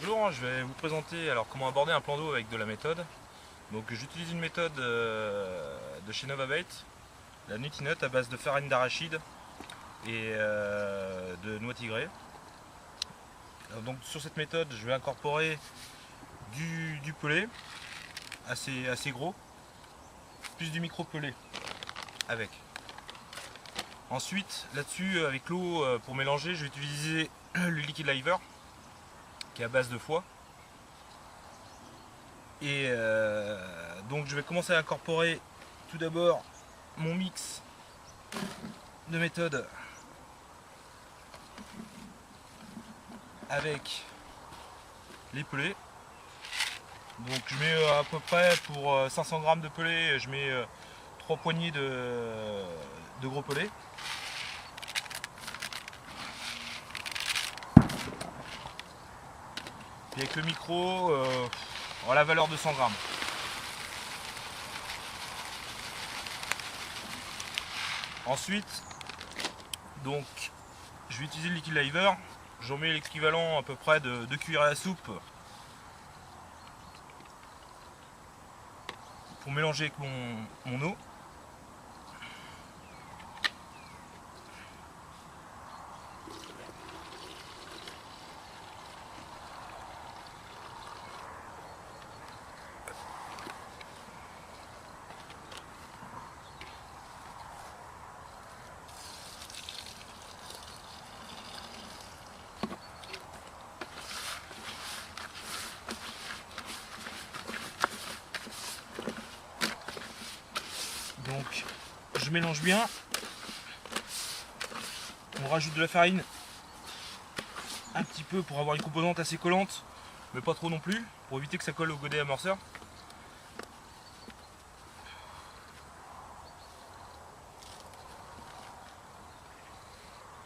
Bonjour, je vais vous présenter alors comment aborder un plan d'eau avec de la méthode. Donc j'utilise une méthode de chez Novabait, la Nutinut à base de farine d'arachide et de noix tigrée. Donc sur cette méthode, je vais incorporer du pelé assez gros, plus du micro pelé avec. Ensuite, là-dessus, avec l'eau pour mélanger, je vais utiliser le liquide liver qui est à base de foie. Et donc je vais commencer à incorporer tout d'abord mon mix de méthode avec les pelés. Donc je mets à peu près pour 500 g de pelé, je mets 3 poignées de gros pelés. Et avec le micro, à la valeur de 100 g. Ensuite, donc, je vais utiliser le liquide liver. J'en mets l'équivalent à peu près de 2 cuillères à soupe pour mélanger avec mon eau. Donc je mélange bien, on rajoute de la farine un petit peu pour avoir une composante assez collante, mais pas trop non plus, pour éviter que ça colle au godet amorceur.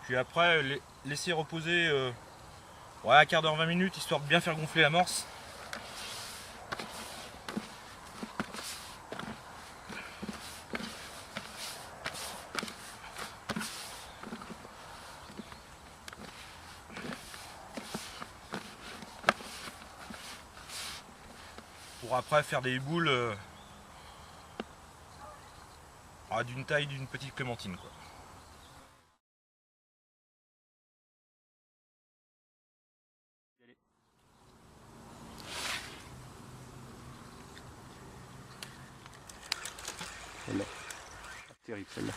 Puis après laisser reposer un quart d'heure, 20 minutes, histoire de bien faire gonfler l'amorce. Pour après faire des boules d'une taille d'une petite clémentine, quoi. Celle-là, terrible celle-là.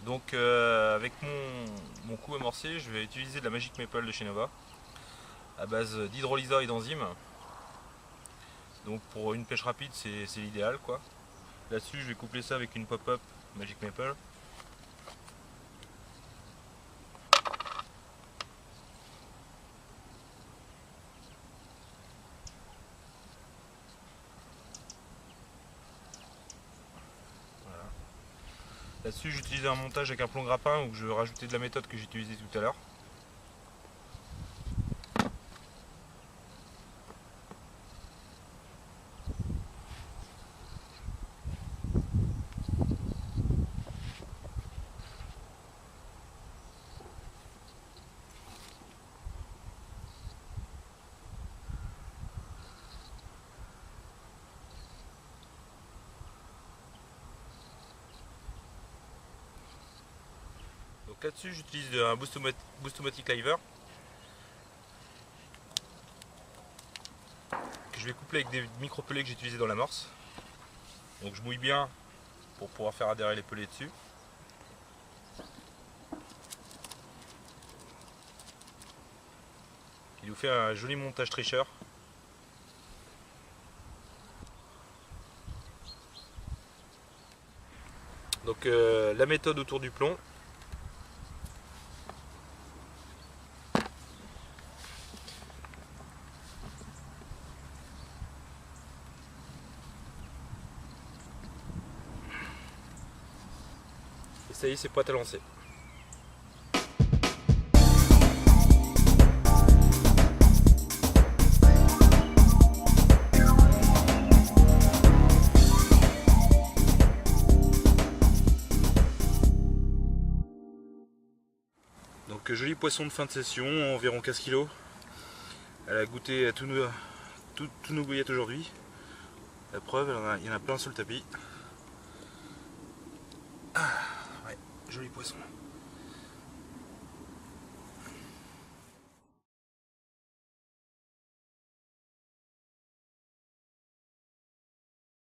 Donc avec mon coup amorcé, je vais utiliser de la Magic Maple de chez Nova à base d'hydrolysa et d'enzymes. Donc pour une pêche rapide, c'est l'idéal, quoi. Là-dessus, je vais coupler ça avec une pop-up Magic Maple. Là-dessus, j'ai utilisé un montage avec un plomb grappin où je vais rajouter de la méthode que j'ai utilisée tout à l'heure. Donc là-dessus, j'utilise un Boost-O-Matic Liver que je vais coupler avec des micro-pelés que j'ai utilisés dans l'amorce. Donc je mouille bien pour pouvoir faire adhérer les pelés dessus. Il vous fait un joli montage tricheur. Donc la méthode autour du plomb. Et ça y est, c'est prêt à lancer. Donc joli poisson de fin de session, environ 15 kg. Elle a goûté à tous nos bouillettes aujourd'hui. La preuve, il y en a plein sur le tapis. Ah, ouais, joli poisson.